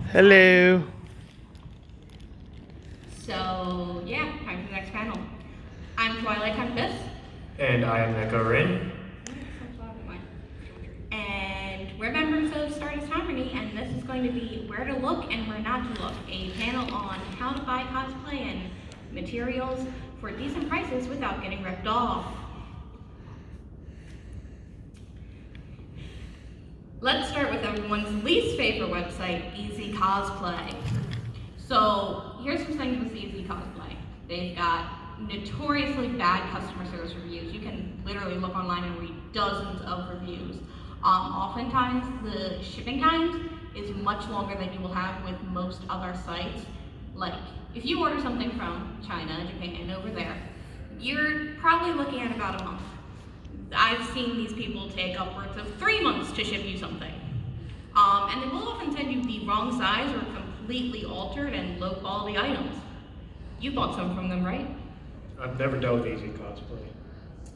Hello. So, yeah, time for the next panel. I'm Twilight Tempest. And I am Echo Rin. And we're members of Stardust Harmony, and this is going to be where to look and where not to look. A panel on how to buy cosplay and materials for decent prices without getting ripped off. Let's start with everyone's least favorite website, Easy Cosplay. So here's some things with Easy Cosplay. They've got notoriously bad customer service reviews. You can literally look online and read dozens of reviews. Oftentimes the shipping times is much longer than you will have with most other sites. Like if you order something from China, Japan, over there, you're probably looking at about a month. I've seen these people take upwards of 3 months to ship you something. And they will often send you the wrong size or completely altered and low quality items. You bought some from them, right? I've never dealt with Easy Cosplay.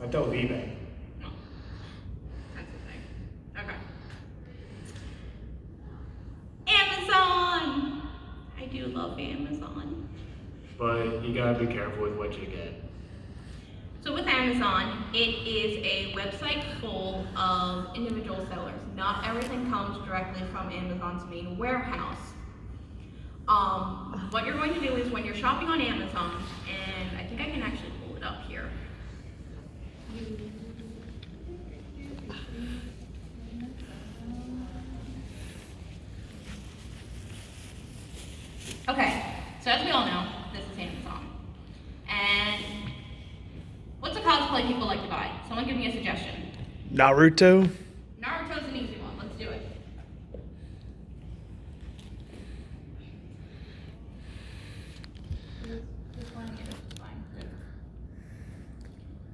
I've dealt with eBay. No. That's the thing. Okay. Amazon! I do love Amazon. But you gotta be careful with what you get. So with Amazon, it is a website full of individual sellers. Not everything comes directly from Amazon's main warehouse. What you're going to do is when you're shopping on Amazon, and I think I can actually pull it up here. Okay, so as we all know, this is Amazon. And what's a cosplay people like to buy? Someone give me a suggestion. Naruto. Naruto's an easy one. Let's do it.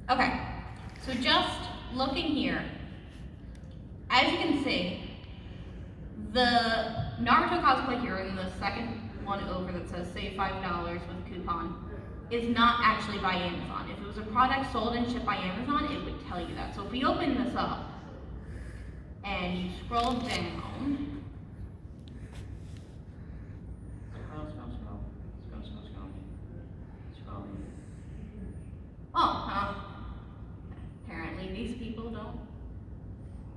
Okay, so just looking here, as you can see, the Naruto cosplay here in the second one over that says save $5 with coupon is not actually by Amazon. If it was a product sold and shipped by Amazon, it would tell you that. So if we open this up and you scroll down, apparently these people don't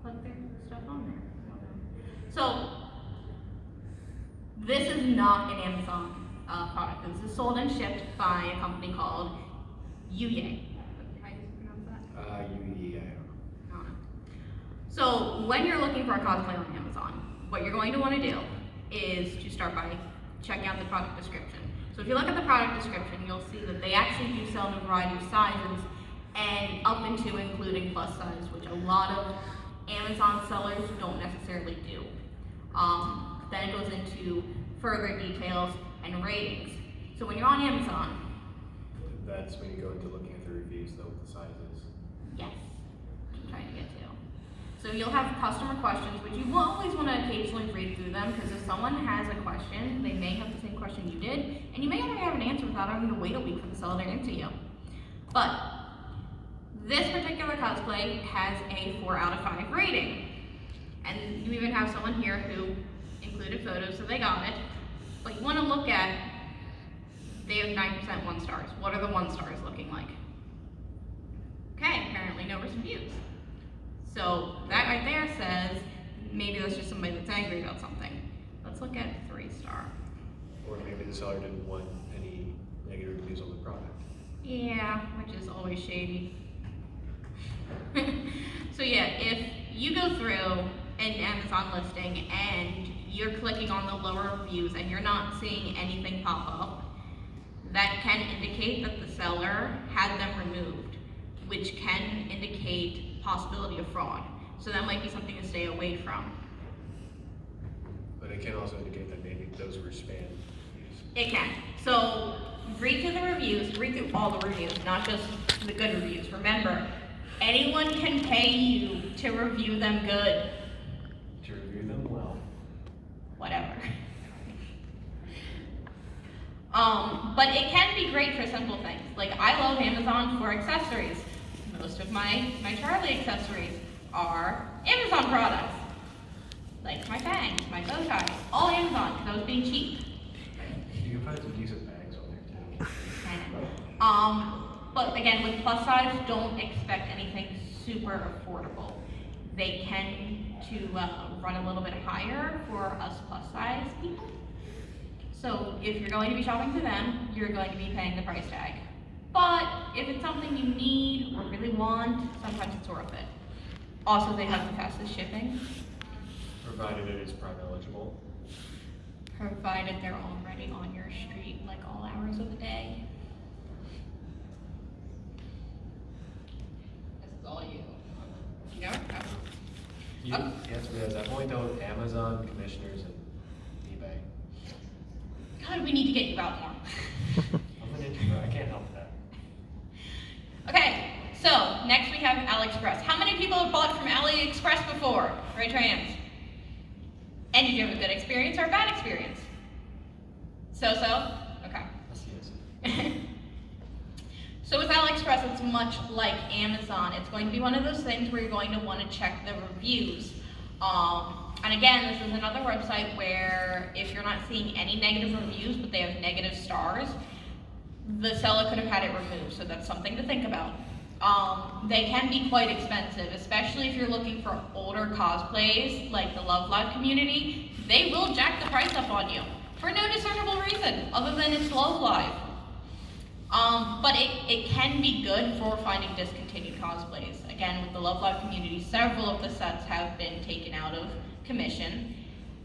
put their stuff on there. So this is not an Amazon product. This is sold and shipped by a company called Yuye. How do you pronounce that? Yuye. I don't know. So when you're looking for a cosplay on Amazon, what you're going to want to do is to start by checking out the product description. So if you look at the product description, you'll see that they actually do sell in a variety of sizes and up into including plus size, which a lot of Amazon sellers don't necessarily do. Then it goes into further details and ratings. So when you're on Amazon, That's when you go into looking at the reviews though with the sizes. yes, I'm trying to get to. So you'll have customer questions, but you will always want to occasionally read through them because if someone has a question, they may have the same question you did, and you may already have an answer without having to wait a week for the seller to answer you. But this particular cosplay has a 4 out of 5 rating. And you even have someone here who included photos, so they got it. But you want to look at, they have 9% 1 stars. What are the 1 stars looking like? Okay, apparently no reviews. So that right there says, maybe that's just somebody that's angry about something. Let's look at 3-star. Or maybe the seller didn't want any negative reviews on the product. Yeah, which is always shady. So yeah, if you go through an Amazon listing and you're clicking on the lower reviews and you're not seeing anything pop up, that can indicate that the seller had them removed, which can indicate possibility of fraud. So that might be something to stay away from. But it can also indicate that maybe those were spam reviews. It can. So read through the reviews, read through all the reviews, not just the good reviews. Remember, anyone can pay you to review them good. To review them well. Whatever. But it can be great for simple things. Like I love Amazon for accessories. Most of my Charlie accessories are Amazon products. Like my fangs, my bow ties, all Amazon, because I was being cheap. You can find some decent bags on there too. But again, with plus size, don't expect anything super affordable. They tend to run a little bit higher for us plus size people. So if you're going to be shopping for them, you're going to be paying the price tag. But if it's something you need or really want, sometimes it's worth it. Also, they have the fastest shipping. Provided it is Prime eligible. Provided they're already on your street, like all hours of the day. This is all you. You know? You have to realize I've only dealt with Amazon, commissioners, and eBay. God, we need to get you out more. I'm an introvert, I can't help that. Okay, so next we have AliExpress. How many people have bought from AliExpress before? Raise your hands. And did you have a good experience or a bad experience? So-so? Okay. Yes. So with AliExpress, it's much like Amazon. It's going to be one of those things where you're going to want to check the reviews. And again, this is another website where if you're not seeing any negative reviews, but they have negative stars, the seller could have had it removed, so that's something to think about. They can be quite expensive, especially if you're looking for older cosplays, like the Love Live community. They will jack the price up on you for no discernible reason, other than it's Love Live. But it can be good for finding discontinued cosplays. Again, with the Love Live community, several of the sets have been taken out of commission.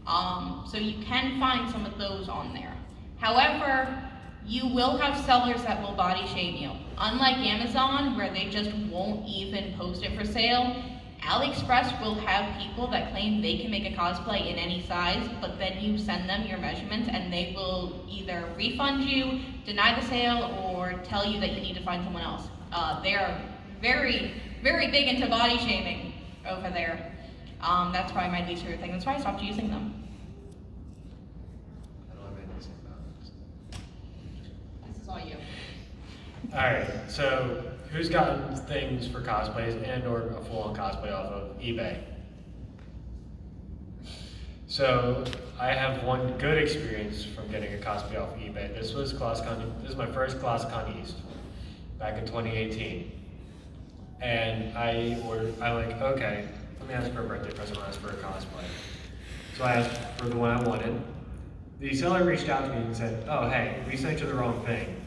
So you can find some of those on there. However, you will have sellers that will body shame you. Unlike Amazon, where they just won't even post it for sale, AliExpress will have people that claim they can make a cosplay in any size, but then you send them your measurements and they will either refund you, deny the sale, or tell you that you need to find someone else. They are very, very big into body shaming over there. That's probably my least favorite thing. That's why I stopped using them. I don't have anything to say about it. This is all you. Alright, so who's gotten things for cosplays and or a full-on cosplay off of eBay? So I have one good experience from getting a cosplay off eBay. This is my first ClassCon East back in 2018. And I like, okay, let me ask for a birthday present, I'll ask for a cosplay. So I asked for the one I wanted. The seller reached out to me and said, oh hey, we sent you the wrong thing.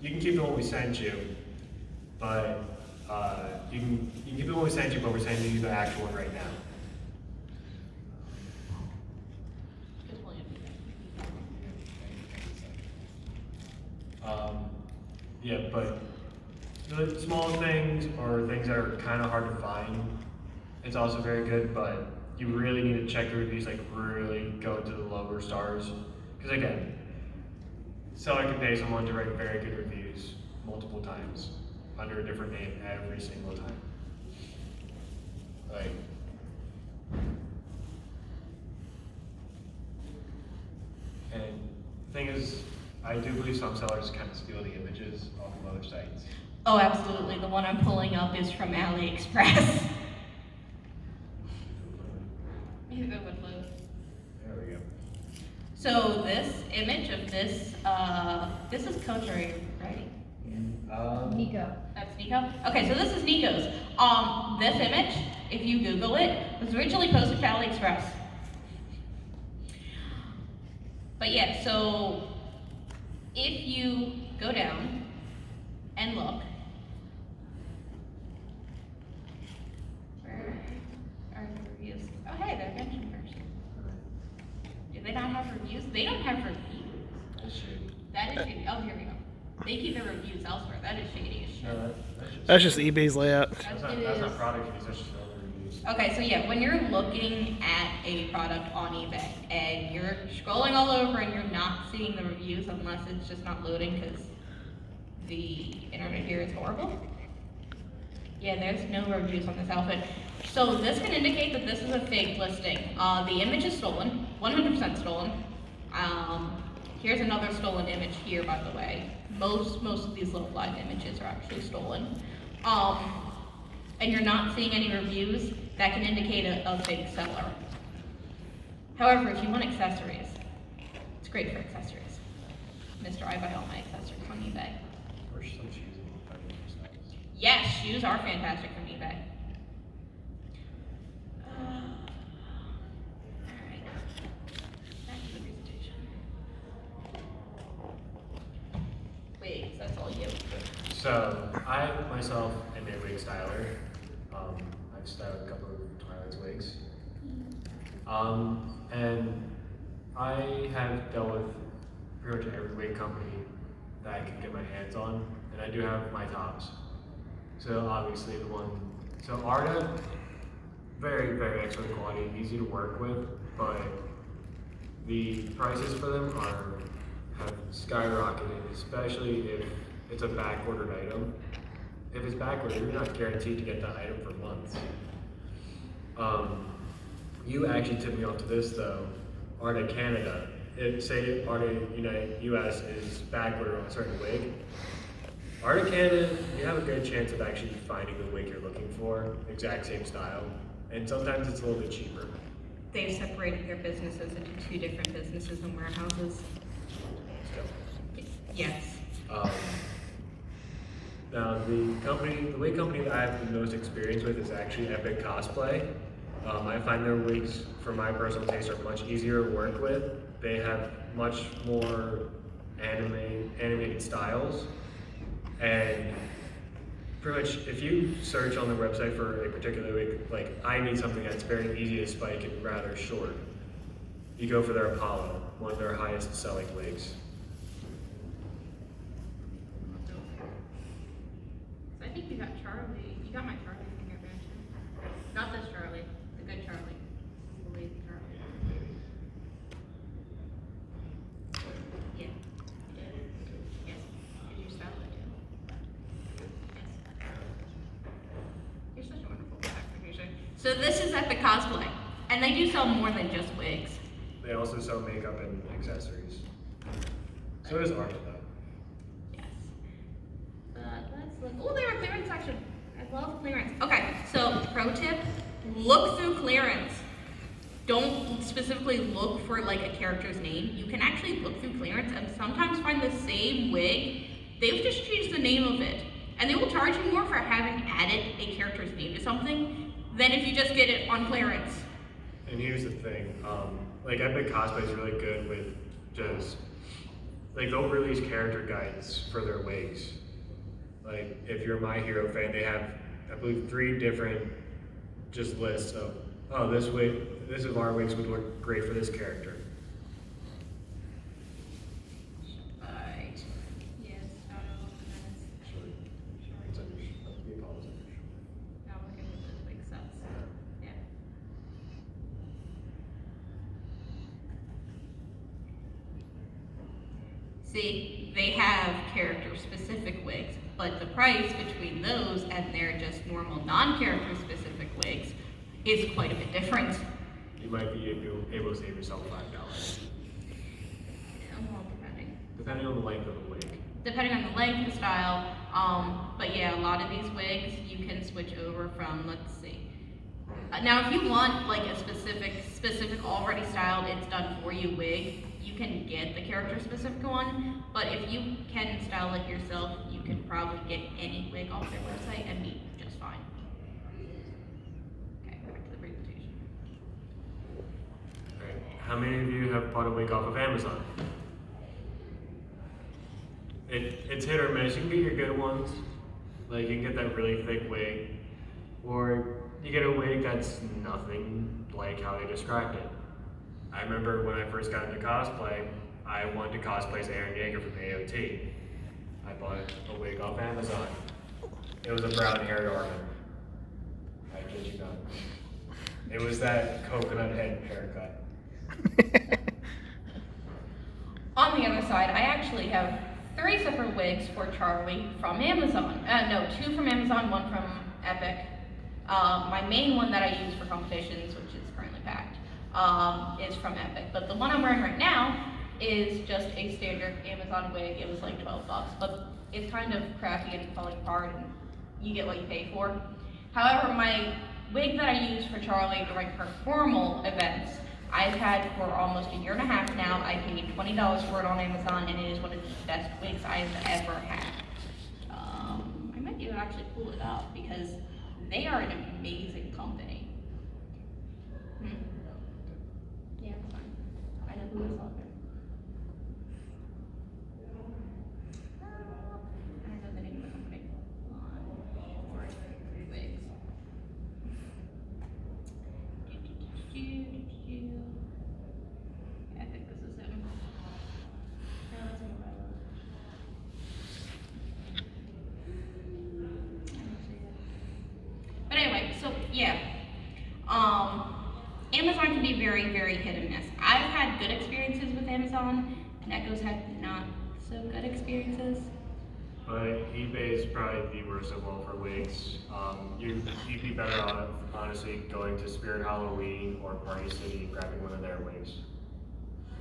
You can keep the one we sent you, but you can keep the one we sent you, but we're sending you the actual one right now. Yeah, but the small things or things that are kind of hard to find, it's also very good, but you really need to check the reviews, like really go to the lower stars. Because again, seller can pay someone to write very good reviews multiple times under a different name every single time. Like, and the thing is, I do believe some sellers kind of steal the images off of other sites. Oh, absolutely. The one I'm pulling up is from AliExpress. There we go. So this image of this is Kojari, right? Nico. That's Nico? Okay, so this is Nico's. This image, if you Google it, was originally posted to AliExpress. But yeah, so if you go down and look, where are the reviews? Oh hey, they're mentioned first. Do they not have reviews? They don't have reviews. That's shady. That is shady. Oh, here we go. They keep their reviews elsewhere. That is shady as shit. No, That's just eBay's layout. that's It not is. product reviews, that's just other reviews. Okay, so yeah, when you're looking at a product on eBay and you're scrolling all over and you're not seeing the reviews unless it's just not loading because the internet here is horrible. Yeah, there's no reviews on this outfit. So this can indicate that this is a fake listing. The image is stolen, 100% stolen. Here's another stolen image here, by the way. Most of these Love Live images are actually stolen. And you're not seeing any reviews, that can indicate a fake seller. However, if you want accessories, It's great for accessories. Mr. I buy all my accessories on eBay. Or some shoes and styles. Yes, shoes are fantastic from eBay. Alright. Back to the presentation. Wait, that's all you. So, I myself am a wig styler. I've styled a couple of Twilight's wigs. And I have dealt with pretty much every wig company that I can get my hands on, and I do have my tops. So obviously so Arda, very, very excellent quality, easy to work with, but the prices for them have skyrocketed, especially if it's a back-ordered item. If it's back-ordered, you're not guaranteed to get that item for months. You actually tipped me off to this though. Arda Canada, say Arda US is back-ordered on a certain wig. Arda Canada, you have a good chance of actually finding the wig you're looking for, exact same style, and sometimes it's a little bit cheaper. They've separated their businesses into two different businesses and warehouses. Yes. Now the wig company that I have the most experience with is actually Epic Cosplay. I find their wigs, for my personal taste, are much easier to work with. They have much more animated styles, and pretty much if you search on the website for a particular wig, like I need something that's very easy to spike and rather short, you go for their Apollo, one of their highest selling wigs. I think you got Charlie. You got my Charlie thing I mentioned. Not this Charlie, the good Charlie. The lazy Charlie. Yeah. Yes. Did you style it too? Yes. You're such a wonderful producer. So this is Epic Cosplay, and they do sell more than just wigs. They also sell makeup and accessories. So does Arda though. Yes. Let's look. Oh, they have a clearance section. I love clearance. Okay, so pro tip, look through clearance. Don't specifically look for like a character's name. You can actually look through clearance and sometimes find the same wig. They've just changed the name of it. And they will charge you more for having added a character's name to something than if you just get it on clearance. And here's the thing, like Epic Cosplay is really good with just, like they'll release character guides for their wigs. Like if you're a My Hero fan, they have, I believe, 3 different just lists of, oh, this of our wigs would look great for this character. Right. Yes, out of Actually, it's under, the Apollo's under. now looking at those wig sets. Yeah. See, they have character-specific wigs, but the price between those and their just normal non-character-specific wigs is quite a bit different. You might be able to save yourself $5. Well, Depending on the length of the wig. depending on the length and style. But yeah, a lot of these wigs you can switch over from. Let's see. Now, if you want like a specific already styled, it's done for you wig, you can get the character specific one. But if you can style it yourself, you can probably get any wig off their website and be just fine. Okay, back to the presentation. Alright, how many of you have bought a wig off of Amazon? It's hit or miss. You can get your good ones, like you can get that really thick wig, or you get a wig that's nothing like how they described it. I remember when I first got into cosplay, I wanted to cosplay as Aaron Yeager from AOT. I bought a wig off Amazon. It was a brown-haired Armin. I kid you not. It was that coconut head haircut. On the other side, I actually have 3 separate wigs for Charlie from Amazon. No, 2 from Amazon, 1 from Epic. My main one that I use for competitions, which is currently packed, is from Epic. But the one I'm wearing right now is just a standard Amazon wig. It was like $12, but it's kind of crappy and falling apart, and you get what you pay for. However, my wig that I use for Charlie during her formal events, I've had for almost a year and a half now. I paid $25 $20 for it on Amazon, and it is one of the best wigs I've ever had. I might even actually pull it up because they are an amazing company. Yeah, it's fine. I know who is on there. I don't know the name of the company. Wigs. I think this is him. No, that's him. But anyway, so yeah. Amazon can be very, very hit and miss. I've had good experiences with Amazon, and Echo's had not so good experiences. But eBay is probably the worst of all for wigs. You'd be better off, honestly, going to Spirit Halloween or Party City and grabbing one of their wigs.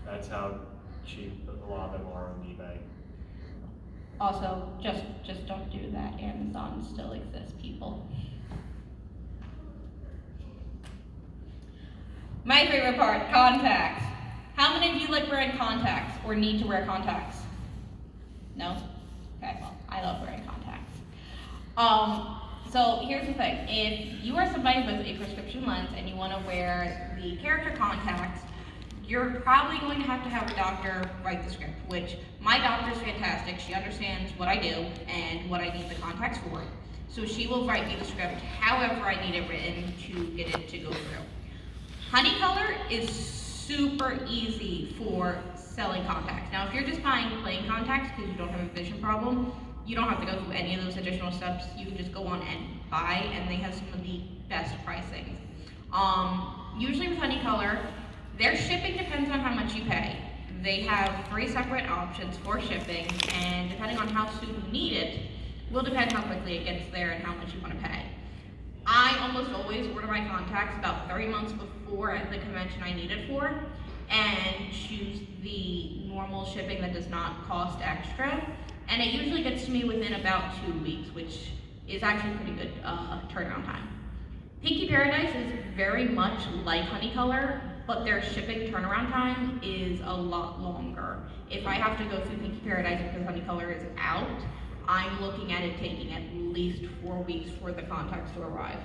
That's how cheap a lot of them are on eBay. Also, just don't do that. Amazon still exists, people. My favorite part, contacts. How many of you like wearing contacts or need to wear contacts? No? Okay, well, I love wearing contacts. So here's the thing. If you are somebody with a prescription lens and you want to wear the character contacts, you're probably going to have a doctor write the script, which my doctor's fantastic. She understands what I do and what I need the contacts for. So she will write me the script however I need it written to get it to go through. Honey color is super easy for selling contacts. Now, if you're just buying plain contacts because you don't have a vision problem, you don't have to go through any of those additional steps. You can just go on and buy, and they have some of the best pricing. Usually with Honey Color, their shipping depends on how much you pay. They have 3 separate options for shipping, and depending on how soon you need it, will depend how quickly it gets there and how much you want to pay. I almost always order my contacts about 3 months before at the convention I need it for, and choose the normal shipping that does not cost extra. And it usually gets to me within about 2 weeks, which is actually pretty good turnaround time. Pinky Paradise is very much like Honey Color, but their shipping turnaround time is a lot longer. If I have to go through Pinky Paradise because Honey Color is out, I'm looking at it taking at least 4 weeks for the contacts to arrive.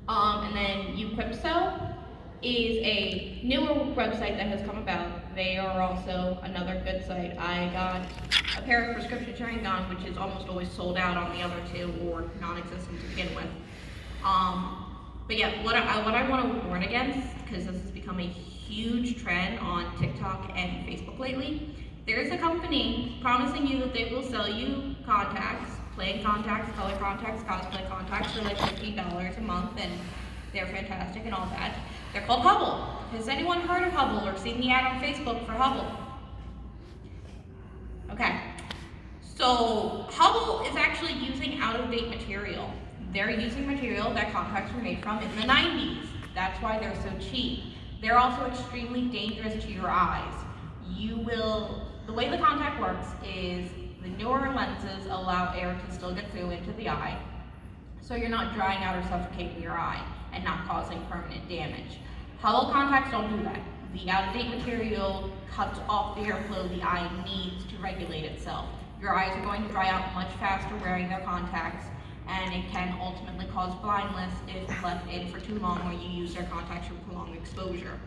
And then Uquipso is a newer website that has come about. They are also another good site. I got a pair of prescription chewing gum, which is almost always sold out on the other 2 or non-existent to begin with. But yeah, what I want to warn against, because this has become a huge trend on TikTok and Facebook lately, there's a company promising you that they will sell you contacts, plain contacts, color contacts, cosplay contacts for like $50 a month, and they're fantastic and all that. They're called Hubble. Has anyone heard of Hubble or seen the ad on Facebook for Hubble? Okay. So Hubble is actually using out-of-date material. They're using material that contacts were made from in the 90s. That's why they're so cheap. They're also extremely dangerous to your eyes. The way the contact works is the newer lenses allow air to still get through into the eye, so you're not drying out or suffocating your eye and not causing permanent damage. Hubble contacts don't do that. The out-of-date material cuts off the airflow the eye needs to regulate itself. Your eyes are going to dry out much faster wearing their contacts, and it can ultimately cause blindness if left in for too long or you use their contacts for prolonged exposure.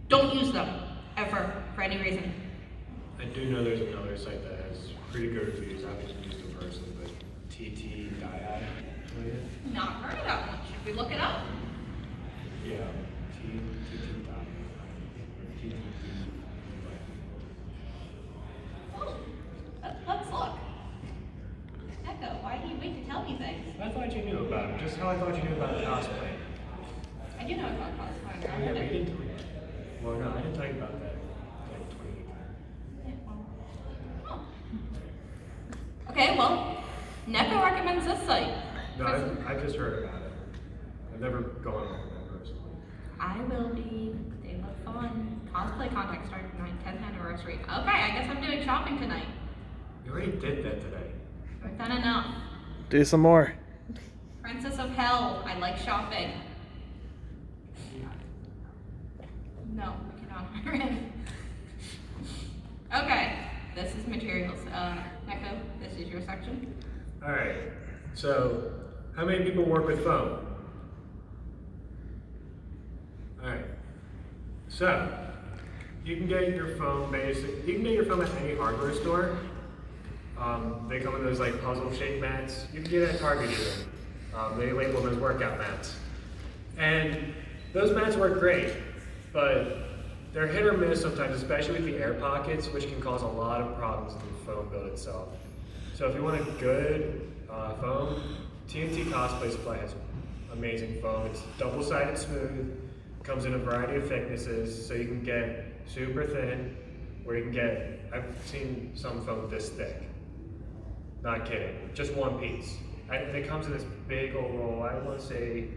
Don't use them, ever, for any reason. I do know there's another site that has pretty good reviews. I haven't used it personally, but TT Diad. Not heard of that one. Should we look it up? Yeah, TT Diad. Oh, let's look. Echo, why do you wait to tell me things? I thought you knew about it, just how I thought you knew about cosplay. I do know about cosplay. Oh, yeah, but you didn't tell me that. Well, no, I didn't tell you about that. Like 2018. Oh. Okay, well, Neko recommends this site. No, I just heard about it. I've never gone on it personally. I will be. They look fun. Cosplay contacts started for my 10th anniversary. Okay, I guess I'm doing shopping tonight. You already did that today. I've done enough. Do some more. Princess of Hell. I like shopping. No, I cannot hire him. this is materials. Neko, this is your section. Alright, so how many people work with foam? Alright, so you can get your foam at any hardware store. They come in those like puzzle shaped mats. You can get it at Target even. They label them as workout mats. And those mats work great, but they're hit or miss sometimes, especially with the air pockets, which can cause a lot of problems in the foam build itself. So if you want a good foam, TNT Cosplay Supply has amazing foam. It's double-sided smooth, comes in a variety of thicknesses, so you can get super thin, or you can get, I've seen some foam this thick. Not kidding, just one piece. And it comes in this big old roll, I want to say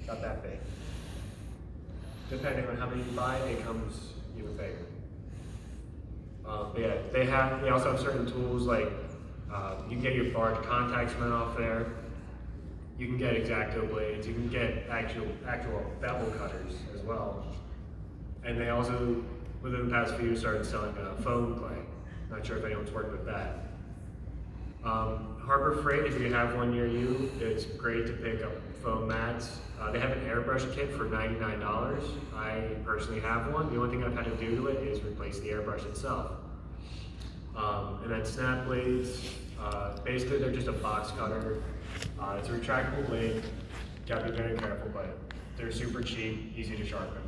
about that big. Depending on how many you buy, it comes even bigger. But yeah, they also have certain tools like you can get your barge contact cement off there. You can get X-Acto blades. You can get actual bevel cutters as well. And they also, within the past few years, started selling foam clay. Not sure if anyone's worked with that. Harbor Freight, if you have one near you, it's great to pick up foam mats. They have an airbrush kit for $99. I personally have one. The only thing I've had to do to it is replace the airbrush itself. And then snap blades, basically they're just a box cutter. It's a retractable blade. Gotta be very careful, but they're super cheap, easy to sharpen.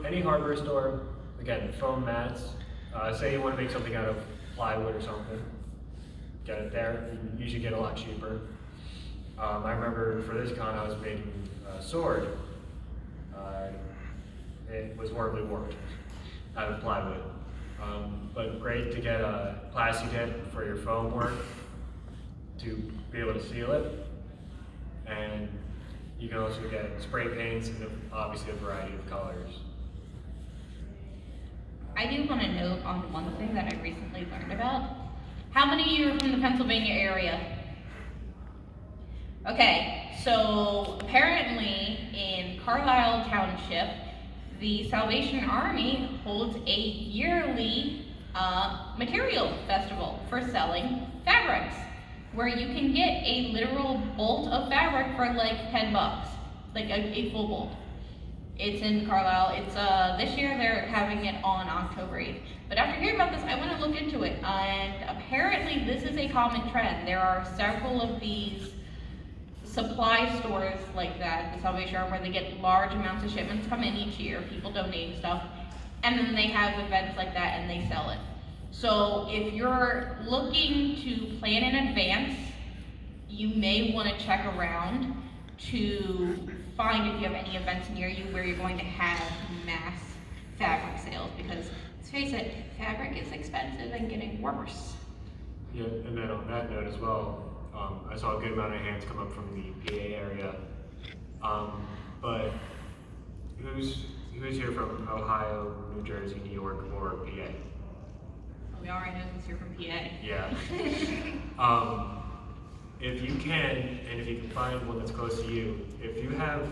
Any hardware store, again, foam mats. Say you want to make something out of plywood or something, get it there. You usually get a lot cheaper. I remember for this con I was making a sword. It was horribly warped out of plywood. But great to get a plastic dip for your foam work to be able to seal it. And you can also get spray paints and obviously a variety of colors. I do want to note on one thing that I recently learned about. How many of you are from the Pennsylvania area? Okay, so apparently in Carlisle Township, the Salvation Army holds a yearly material festival for selling fabrics, where you can get a literal bolt of fabric for like $10, like a full bolt. It's in Carlisle. It's this year they're having it on October 8th. But after hearing about this, I went to look into it, and apparently this is a common trend. There are several of these supply stores like that, the Salvation Army, where they get large amounts of shipments come in each year, people donating stuff, and then they have events like that and they sell it. So if you're looking to plan in advance, you may want to check around to find if you have any events near you where you're going to have mass fabric sales, because let's face it, fabric is expensive and getting worse. Yeah, and then on that note as well, I saw a good amount of hands come up from the PA area. But who's here from Ohio, New Jersey, New York, or PA? We already know who's here from PA. Yeah. If you can, and if you can find one that's close to you, if you have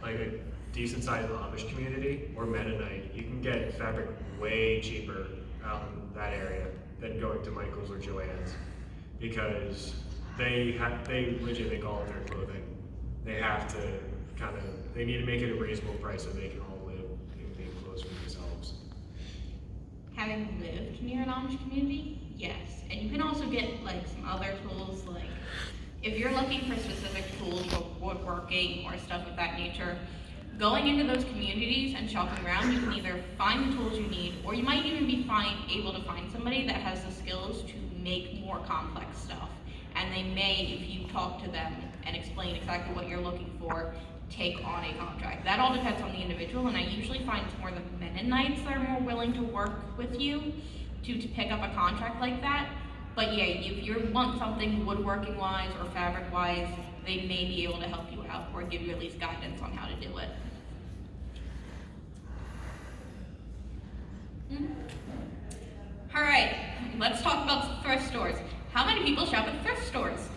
like a decent sized Amish community or Mennonite, you can get fabric way cheaper out in that area than going to Michael's or Joann's, because they legit make all of their clothing. They have to they need to make it a reasonable price so they can all live in being clothes for themselves. Having lived near an Amish community, yes. And you can also get like some other tools, like if you're looking for specific tools for woodworking or stuff of that nature, going into those communities and shopping around, you can either find the tools you need, or you might even be able to find somebody that has the skills to make more complex stuff. And they may, if you talk to them and explain exactly what you're looking for, take on a contract. That all depends on the individual, and I usually find it's more the Mennonites that are more willing to work with you to pick up a contract like that. But yeah, if you want something woodworking wise or fabric wise, they may be able to help you out or give you at least guidance on how to do it. All right, let's talk about thrift stores. How many people shop at thrift stores?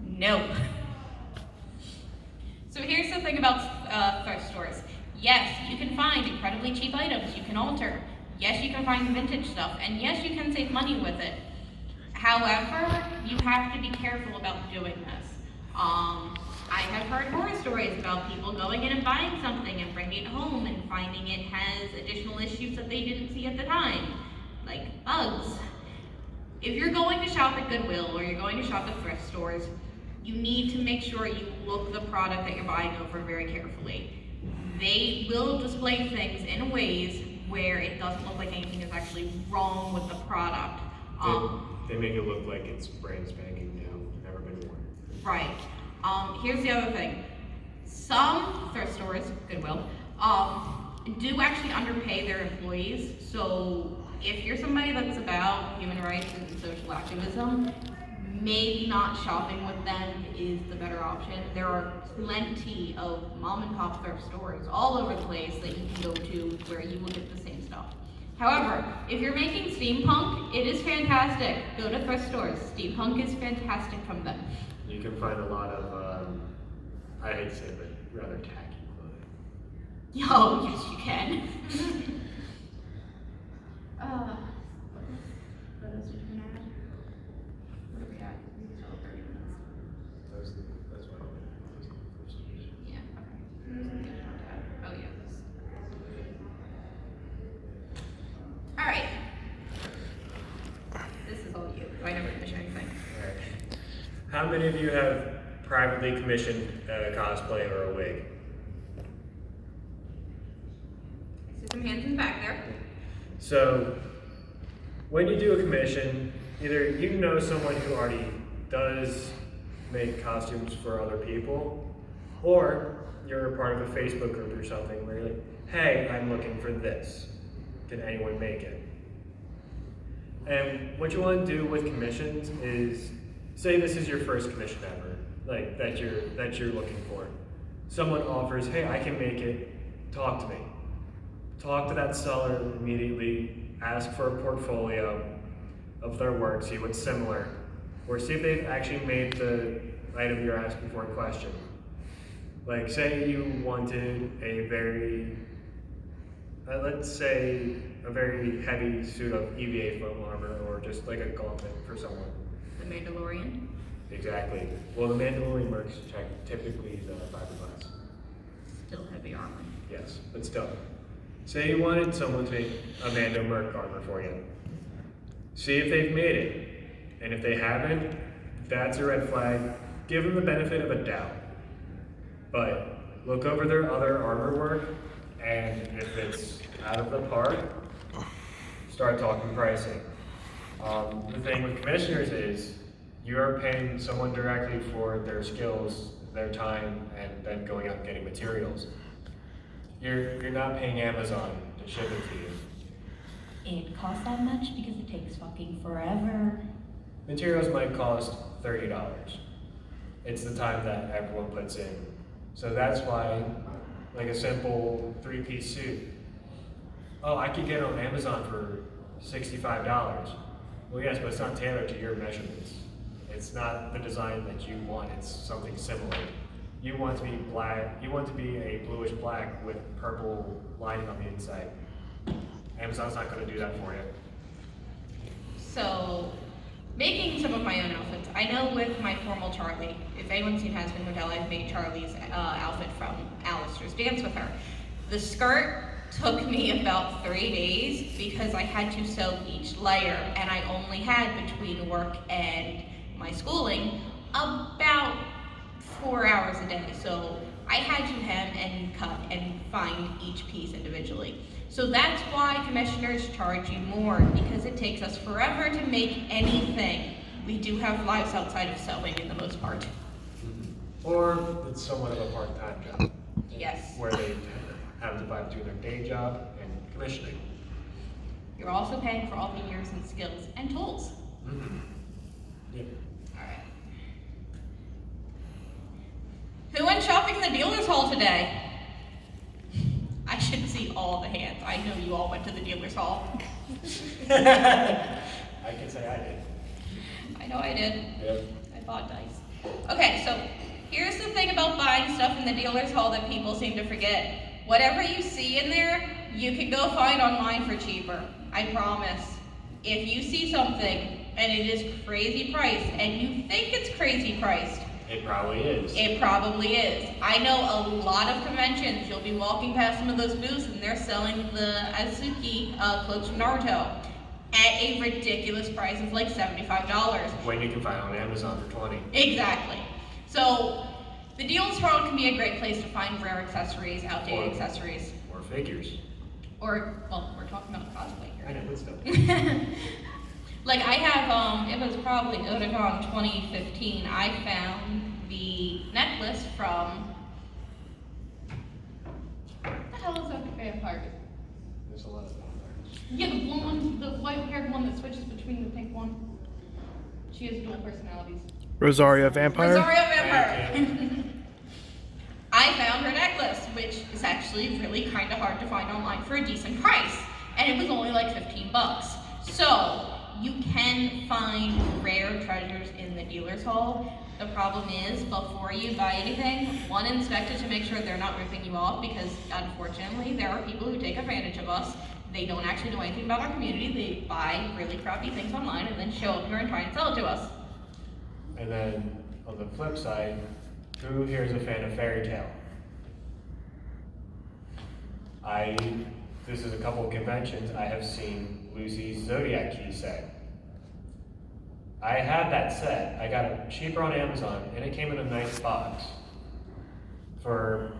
No. So here's the thing about thrift stores. Yes, you can can find incredibly cheap items you can alter. Yes, you can find vintage stuff, and yes, you can save money with it. However, you have to be careful about doing this. I have heard horror stories about people going in and buying something and bringing it home and finding it has additional issues that they didn't see at the time, like bugs. If you're going to shop at Goodwill or you're going to shop at thrift stores, you need to make sure you look the product that you're buying over very carefully. They will display things in ways where it doesn't look like anything is actually wrong with the product. They make it look like it's brand spanking new, never been worn. Right. Here's the other thing. Some thrift stores, Goodwill, do actually underpay their employees. So if you're somebody that's about human rights and social activism, maybe not shopping with them is the better option. There are plenty of mom and pop thrift stores all over the place that you can go to where you will get the same stuff. However, if you're making steampunk, it is fantastic. Go to thrift stores. Steampunk is fantastic from them. You can find a lot of, I hate to say it, but rather tacky clothing. Oh, yes, you can. What else did you add? What are we at? We still have 30 minutes. That's what I'm Yeah, okay. There's something I want to add. Oh, yeah, this. All right. This is all you. I never finish anything. Alright. How many of you have privately commissioned a cosplay or a wig? I see some hands in the back there. So, when you do a commission, either you know someone who already does make costumes for other people, or you're a part of a Facebook group or something where you're like, hey, I'm looking for this. Can anyone make it? And what you want to do with commissions is, say this is your first commission ever, like that you're looking for. Someone offers, hey, I can make it, talk to me. Talk to that seller immediately, ask for a portfolio of their work, see what's similar, or see if they've actually made the item you're asking for in question. Like say you wanted a very, let's say a very heavy suit of EVA foam armor or just like a gauntlet for someone. The Mandalorian. Exactly. Well, the Mandalorian mercs typically is fiberglass. Still heavy armor. Yes, but still. Say you wanted someone to make a Mando merc armor for you. See if they've made it. And if they haven't, that's a red flag. Give them the benefit of a doubt. But look over their other armor work, and if it's out of the park, start talking pricing. The thing with commissioners is you're paying someone directly for their skills, their time, and then going out and getting materials. You're not paying Amazon to ship it to you. It costs that much because it takes fucking forever. Materials might cost $30. It's the time that everyone puts in. So that's why, like a simple 3-piece suit, oh, I could get it on Amazon for $65. Well, yes, but it's not tailored to your measurements. It's not the design that you want, it's something similar. You want to be black, you want to be a bluish black with purple lining on the inside. Amazon's not going to do that for you. So, making some of my own outfits. I know with my formal Charlie, if anyone's seen Has Been Hotel, I've made Charlie's outfit from Alistair's Dance with Her. The skirt took me about 3 days because I had to sew each layer, and I only had between work and my schooling about 4 hours a day. So I had to hem and cut and find each piece individually. So that's why commissioners charge you more, because it takes us forever to make anything. We do have lives outside of sewing in the most part. Or it's somewhat of a part-time job. Yes. Where they have to divide between their day job and commissioning. You're also paying for all the years and skills and tools. Mm-hmm. Yep. Alright. Who went shopping in the dealer's hall today? I should see all the hands. I know you all went to the dealer's hall. I can say I did. I know I did. Yep. I bought dice. Okay, so here's the thing about buying stuff in the dealer's hall that people seem to forget. whatever you see in there, you can go find online for cheaper. I promise. If you see something and it is crazy priced and you think it's crazy priced, It probably is. it probably is. I know a lot of conventions, you'll be walking past some of those booths and they're selling the Azuki cloaks from Naruto at a ridiculous price of like $75. When you can find on Amazon for 20. Exactly. So the deals world can be a great place to find rare accessories, outdated accessories. Or figures. Or, well, we're talking about cosplay I here. know, but still. Like I have, it was probably Otakon 2015, I found the necklace from, what the hell is that vampire? There's a lot of vampires. Yeah, the blonde one, the white-haired one that switches between the pink one. She has dual personalities. Rosario Vampire. Rosario Vampire. Thank I found her necklace, which is actually really kind of hard to find online for a decent price, and it was only like 15 bucks. So you can find rare treasures in the dealer's hall. The problem is, before you buy anything, one, inspect it to make sure they're not ripping you off, because unfortunately there are people who take advantage of us. They don't actually know anything about our community. They buy really crappy things online and then show up here and try and sell it to us. And then on the flip side, who here is a fan of Fairy Tale? This is a couple of conventions, I have seen Lucy's Zodiac key set. I had that set, I got it cheaper on Amazon, and it came in a nice box. For,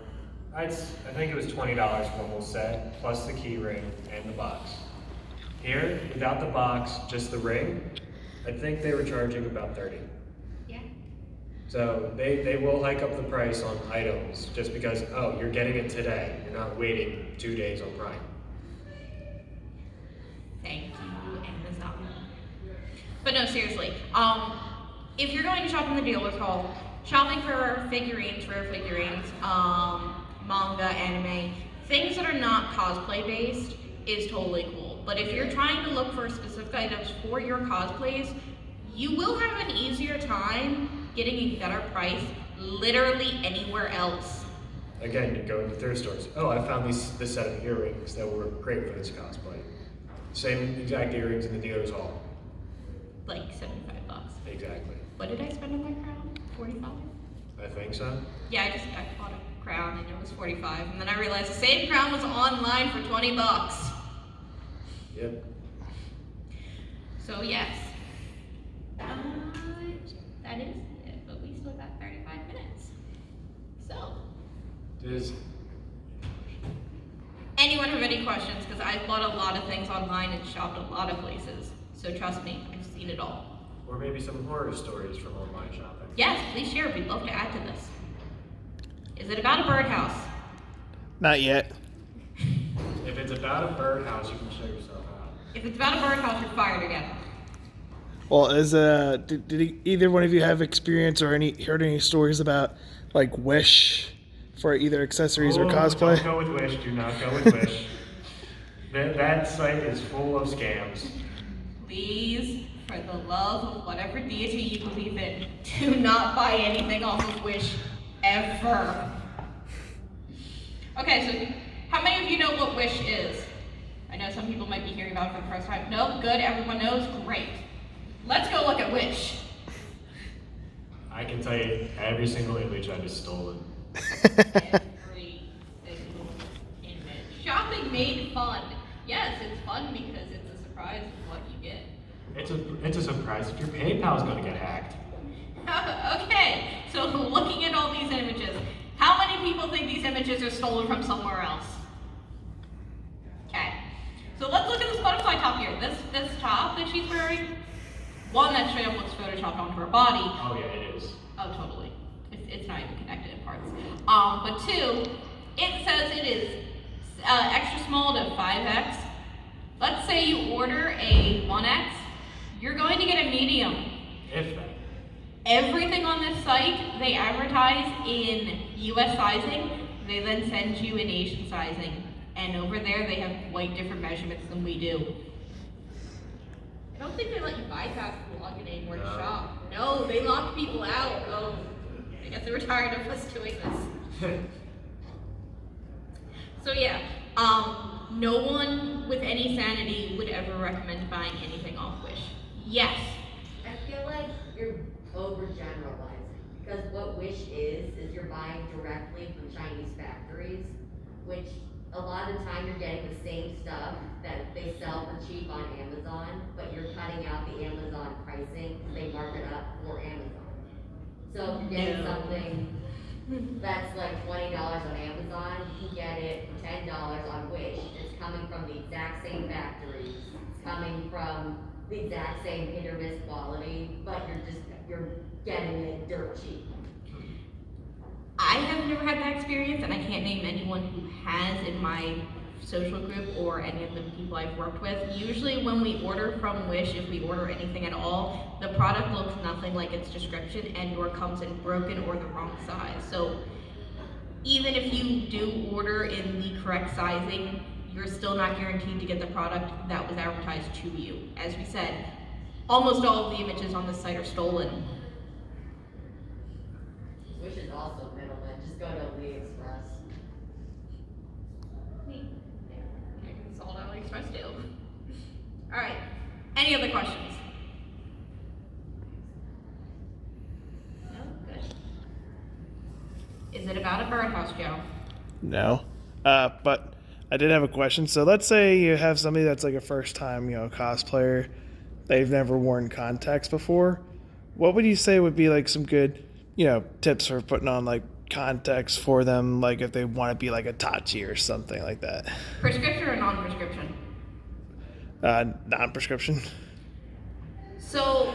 I think it was $20 for the whole set, plus the key ring and the box. Here, without the box, just the ring, I think they were charging about $30. Yeah. So they will hike up the price on items just because, oh, you're getting it today. You're not waiting 2 days on Prime. Thank you, Amazon. But no, seriously. If you're going to shop in the dealer's hall, shopping for figurines, rare figurines, manga, anime, things that are not cosplay based is totally cool. But if you're trying to look for specific items for your cosplays, you will have an easier time getting a better price literally anywhere else. Again, you go into thrift stores. Oh, I found this set of earrings that were great for this cosplay. Same exact earrings in the dealer's hall. Like 75 bucks. Exactly. What did I spend on my crown? 45? I think so. Yeah, I bought a crown and it was 45, and then I realized the same crown was online for 20 bucks. Yep. So yes. That is it, but we still got 35 minutes. So, Does anyone have any questions? Because I've bought a lot of things online and shopped a lot of places. So trust me, I've seen it all. or maybe some horror stories from online shopping? Yes, please share. We'd love to add to this. Is it about a birdhouse? Not yet. If it's about a birdhouse, you can show yourself out. If it's about a birdhouse, you're fired again. Well, did either one of you have experience or heard any stories about like Wish for either accessories or cosplay? Don't go with Wish. Do not go with Wish. That site is full of scams. Please, for the love of whatever deity you believe in, do not buy anything off of Wish ever. Okay, so how many of you know what Wish is? I know some people might be hearing about it for the first time. Nope, good, everyone knows, great. Let's go look at Wish. I can tell you every single image I just stolen. Every single image. Shopping made fun. Yes, it's fun because it's a surprise of what you get. It's a surprise if your PayPal's gonna get hacked. Okay, so looking at all these images, how many people think these images are stolen from somewhere else? Okay, so let's look at this butterfly top here. This top that she's wearing, one, that straight up looks photoshopped onto her body. Oh yeah, it is. Oh, totally. It's not even connected in parts. But two, it says it is extra small to 5X. Let's say you order a 1X, you're going to get a medium. If that. Everything on this site, they advertise in US sizing, they then send you in Asian sizing. And over there, they have quite different measurements than we do. I don't think they let you bypass the login anymore to shop. No, they lock people out. Oh, I guess they were tired of us doing this. So yeah, no one with any sanity would ever recommend buying anything off Wish. Yes. I feel like you're overgeneralizing because what Wish is you're buying directly from Chinese factories, which a lot of the time you're getting the same stuff that they sell for cheap on Amazon, but you're cutting out the Amazon pricing because they mark it up for Amazon. So if you're getting something that's like $20 on Amazon, you can get it for $10 on Wish. It's coming from the exact same factories. It's coming from the exact same hit or miss quality, but you're getting it dirt cheap. I have never had that experience, and I can't name anyone who has in my social group or any of the people I've worked with. Usually when we order from Wish, if we order anything at all, the product looks nothing like its description and or comes in broken or the wrong size. So even if you do order in the correct sizing, you're still not guaranteed to get the product that was advertised to you. As we said, almost all of the images on this site are stolen. Wish is also middleman. Just go to AliExpress. It's all AliExpress do. All right. Any other questions? No? Good. Is it about a birdhouse, Joe? No. But I did have a question. So let's say you have somebody that's like a first time, cosplayer. They've never worn contacts before. What would you say would be like some good, tips for putting on like contacts for them, like if they want to be like a Tachi or something like that? Prescription or non-prescription? Non-prescription. So,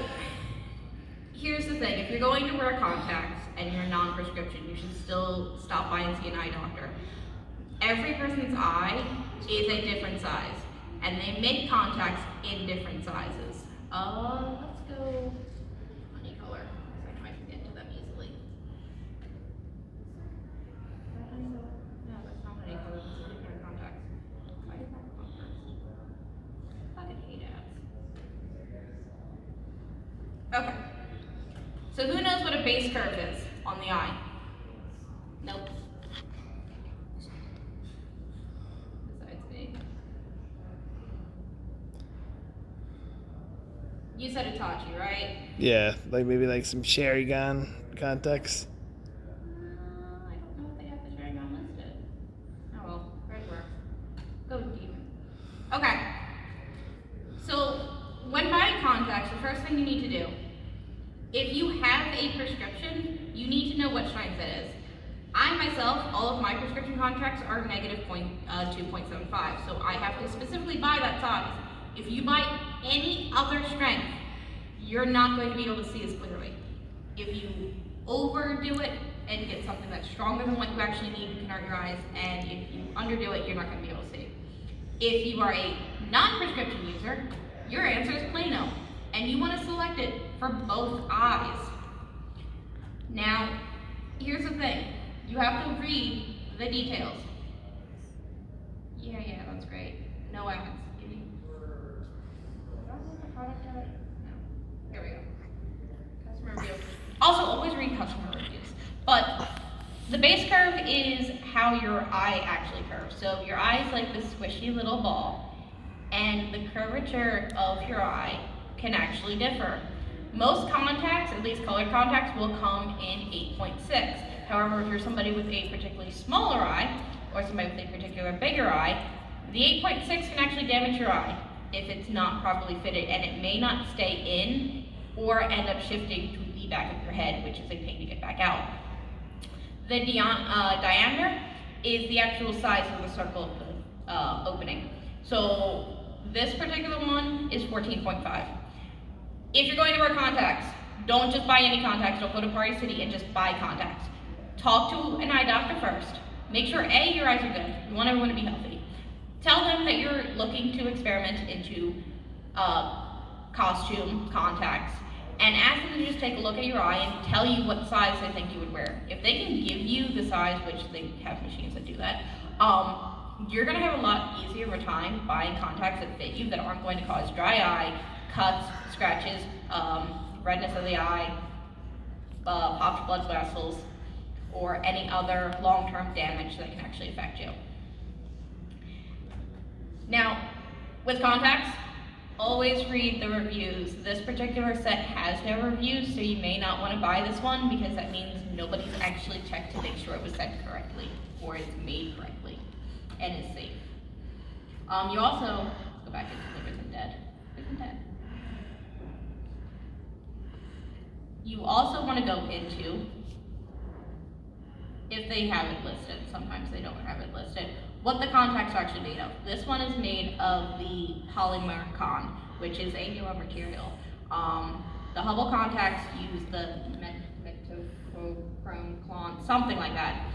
here's the thing. If you're going to wear contacts and you're non-prescription, you should still stop by and see an eye doctor. Every person's eye is a different size, and they make contacts in different sizes. Let's go honey color, so I know I can get to them easily. Is that honey color? No, that's not honey color. This is different contacts. Why did that come up first? Fucking hate ads. Okay. So who knows what a base curve is on the eye? Nope. Besides me. You said Itachi, right? Yeah, like maybe like some Sharingan contacts. I don't know if they have the Sharingan listed. Oh well, great work. Go demon. Okay. So when buying contacts, the first thing you need to do, if you have a prescription, you need to know what strength it is. I myself, all of my prescription contacts are negative 2.75, so I have to specifically buy that size. If you buy any other strength, you're not going to be able to see as clearly. If you overdo it and get something that's stronger than what you actually need, you can hurt your eyes, and if you underdo it, you're not going to be able to see. If you are a non-prescription user, your answer is Plano, and you want to select it for both eyes. Now, here's the thing. You have to read the details. Yeah, that's great. No ads. Give me. Did I look the product at it? No. Here we go. Customer review. Also, always read customer reviews. But the base curve is how your eye actually curves. So your eye is like this squishy little ball, and the curvature of your eye can actually differ. Most contacts, at least colored contacts, will come in 8.6. However, if you're somebody with a particularly smaller eye, or somebody with a particular bigger eye, the 8.6 can actually damage your eye if it's not properly fitted, and it may not stay in or end up shifting to the back of your head, which is a pain to get back out. The diameter is the actual size of the circle of the opening. So this particular one is 14.5. If you're going to wear contacts, don't just buy any contacts. Don't go to Party City and just buy contacts. Talk to an eye doctor first. Make sure A, your eyes are good. You want everyone to be healthy. Tell them that you're looking to experiment into costume contacts, and ask them to just take a look at your eye and tell you what size they think you would wear. If they can give you the size, which they have machines that do that, you're gonna have a lot easier of a time buying contacts that fit you, that aren't going to cause dry eye, cuts, scratches, redness of the eye, popped blood vessels, or any other long-term damage that can actually affect you. Now, with contacts, always read the reviews. This particular set has no reviews, so you may not want to buy this one because that means nobody's actually checked to make sure it was sent correctly or it's made correctly and is safe. You also, let's go back into Living and Dead. Living Dead. You also want to go into, if they have it listed, sometimes they don't have it listed, what the contacts are actually made of. This one is made of the polymer con, which is a newer material. The Hubble contacts use the metochrome, something like that.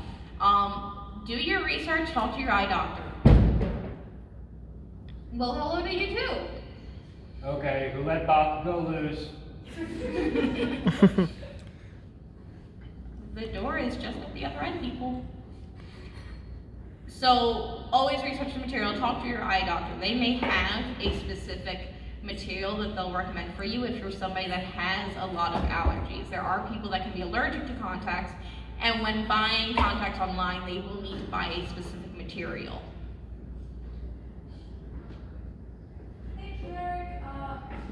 Do your research, talk to your eye doctor. Well, hello to you too. Okay, who let Bob go loose? The door is just at the other end, people. So always research the material, talk to your eye doctor. They may have a specific material that they'll recommend for you if you're somebody that has a lot of allergies. There are people that can be allergic to contacts, and when buying contacts online, they will need to buy a specific material. Hey, Derek,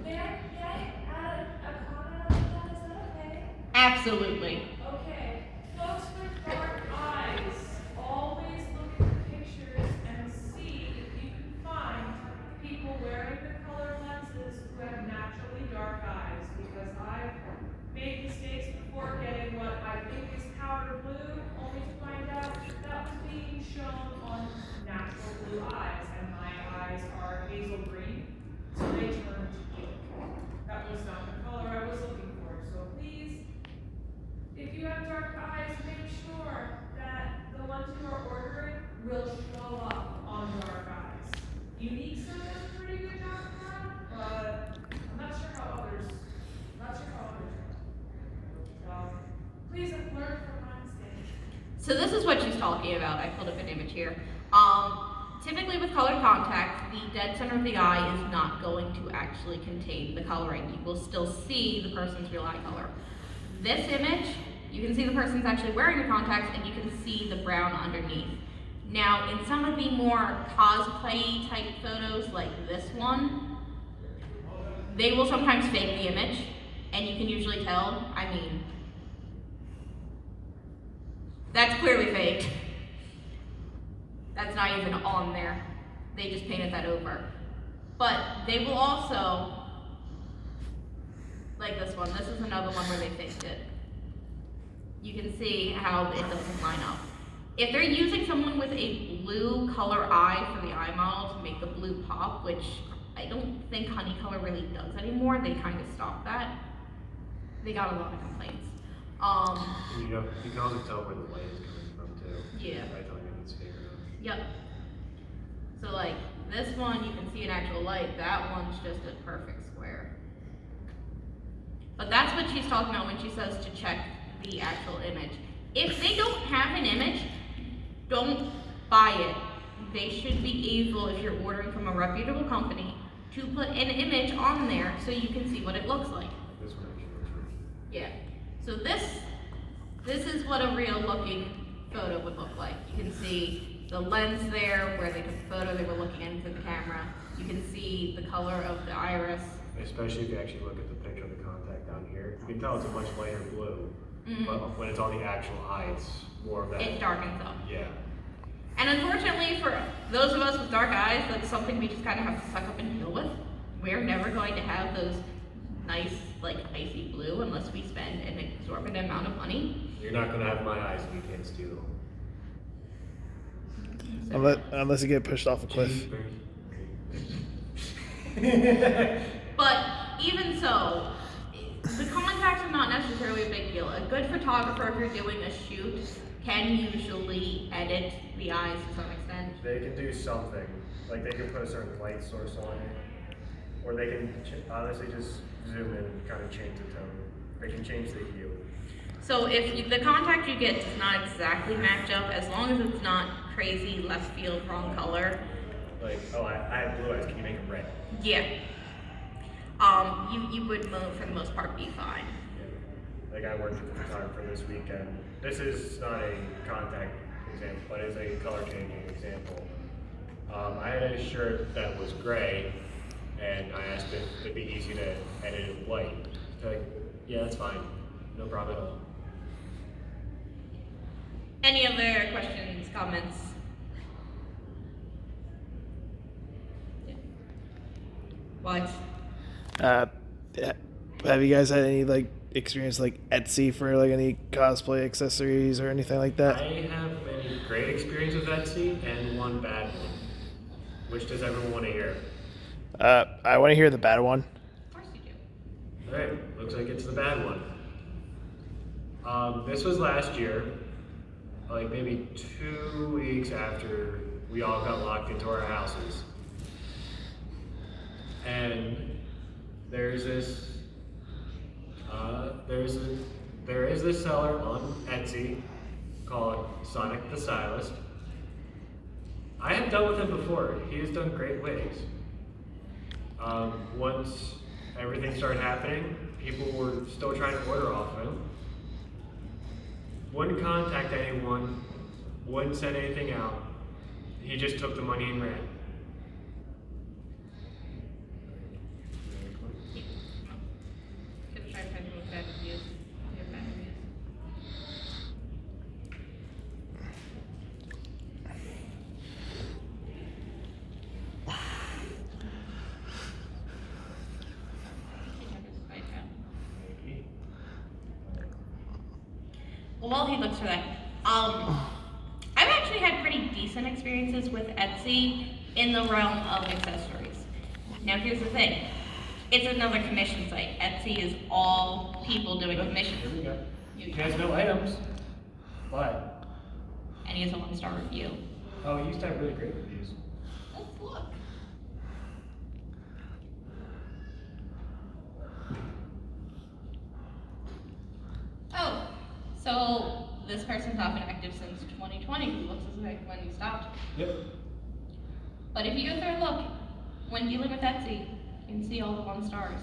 may I add a comment on that? Is that okay? Absolutely. Okay. Folks with dark eyes, always look at the pictures and see if you can find people wearing the color lenses who have naturally dark eyes, because I've made mistakes before getting what I think is powder blue, only to find out that was being shown on natural blue eyes, and my eyes are hazel green, so they turned pink. That was not the color I was looking for, so please, if you have dark eyes, make sure that the ones you are ordering will show up on dark eyes. Unique does a pretty good job now, but I'm not sure how others are. Please have learned from my mistakes. So this is what she's talking about. I pulled up an image here. Typically with colored contacts, the dead center of the eye is not going to actually contain the coloring. You will still see the person's real eye color. This image, you can see the person's actually wearing the contacts and you can see the brown underneath. Now, in some of the more cosplay type photos like this one, they will sometimes fake the image and you can usually tell. I mean, that's clearly faked. That's not even on there. They just painted that over. But they will also, like this one, this is another one where they faked it. You can see how it doesn't line up. If they're using someone with a blue color eye for the eye model to make the blue pop, which I don't think honey color really does anymore, they kind of stopped that. They got a lot of complaints. You can also tell where the light is coming from too. Yeah. By telling you it's figured out. Yep. So like this one, you can see an actual light. That one's just a perfect square. But that's what she's talking about when she says to check the actual image. If they don't have an image, don't buy it. They should be able, if you're ordering from a reputable company, to put an image on there so you can see what it looks like. This one actually looks really. Yeah. So this is what a real looking photo would look like. You can see the lens there where they took the photo, they were looking into the camera. You can see the color of the iris. Especially if you actually look at the picture of the contact down here, you can tell it's a much lighter blue. But when it's on the actual eye, it's more of that. It darkens up. Yeah. And unfortunately for those of us with dark eyes, that's something we just kind of have to suck up and deal with. We're never going to have those nice, like, icy blue unless we spend an exorbitant amount of money. You're not going to have my eyes and you can't steal them. So, Unless you get pushed off a cliff. but even so, the contacts are not necessarily a big deal. A good photographer, if you're doing a shoot, can usually edit the eyes to some extent. They can do something. Like they can put a certain light source on it. Or they can honestly just zoom in and kind of change the tone. They can change the hue. So if the contact you get does not exactly match up, as long as it's not crazy left field, wrong color. Like, oh, I have blue eyes, can you make them red? Yeah. You would, for the most part, be fine. Yeah. Like I worked with a photographer this weekend. This is not a contact example, but it's a color changing example. I had a shirt that was gray, and I asked if it'd be easy to edit it white. They're like, yeah, that's fine. No problem at all. Any other questions, comments? Yeah. What? Uh, have you guys had any like experience like Etsy for like any cosplay accessories or anything like that? I have a great experience with Etsy and one bad one. Which does everyone want to hear? I want to hear the bad one. Of course you do. Alright, looks like it's the bad one. This was last year, like maybe 2 weeks after we all got locked into our houses. And there is this seller on Etsy called Sonic the Stylist. I have dealt with him before. He has done great wigs. Once everything started happening, people were still trying to order off of him. Wouldn't contact anyone, wouldn't send anything out. He just took the money and ran. Could try to find people with bad reviews. We have bad reviews. Well, while he looks for that, I've actually had pretty decent experiences with Etsy in the realm of accessories. Now, here's the thing. It's another commission site. Etsy is all people doing commissions. Here we go. You He has no items, but and he has a 1-star review. oh, he used to have really great reviews. Let's look. Oh, so this person's not been active since 2020. It looks as like when he stopped. Yep. But if you go through and look, when dealing with Etsy, you can see all the 1-stars.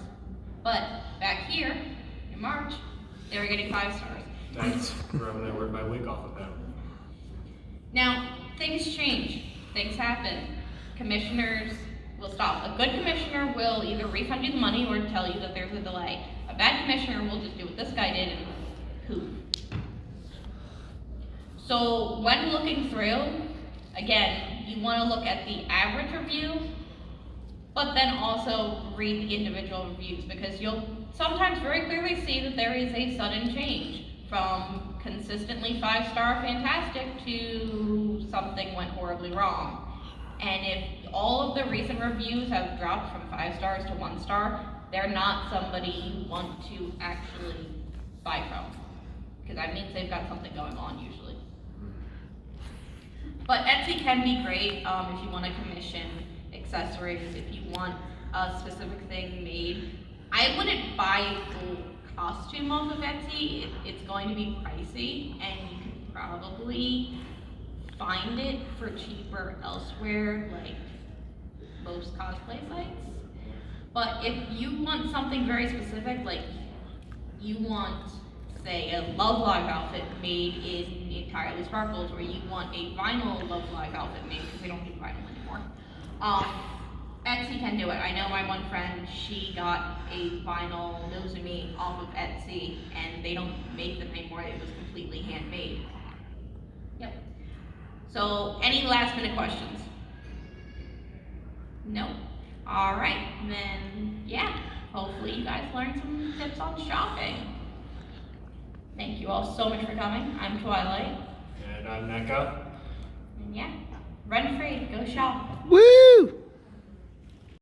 But back here, in March, they were getting 5 stars. That's where I'm gonna work my wig off of that. Now, things change. Things happen. Commissioners will stop. A good commissioner will either refund you the money or tell you that there's a delay. A bad commissioner will just do what this guy did and poof. So when looking through, again, you want to look at the average review, but then also read the individual reviews, because you'll sometimes very clearly see that there is a sudden change from consistently 5-star fantastic to something went horribly wrong. And if all of the recent reviews have dropped from 5 stars to 1 star, they're not somebody you want to actually buy from, because that means they've got something going on usually. But Etsy can be great if you want to commission accessories, if you want a specific thing made. I wouldn't buy a full costume off of Etsy. It's going to be pricey, and you can probably find it for cheaper elsewhere, like most cosplay sites. But if you want something very specific, like you want, say, a Love Live outfit made in entirely sparkles, or you want a vinyl Love Live outfit made, because they don't do vinyl anymore, Etsy can do it. I know my one friend, she got a vinyl Nose and Me off of Etsy, and they don't make them anymore. It was completely handmade. Yep. So, any last minute questions? No? Alright, then, yeah. Hopefully you guys learned some tips on shopping. Thank you all so much for coming. I'm Twilight. And I'm Mecca. And yeah, run free, go shop. Woo!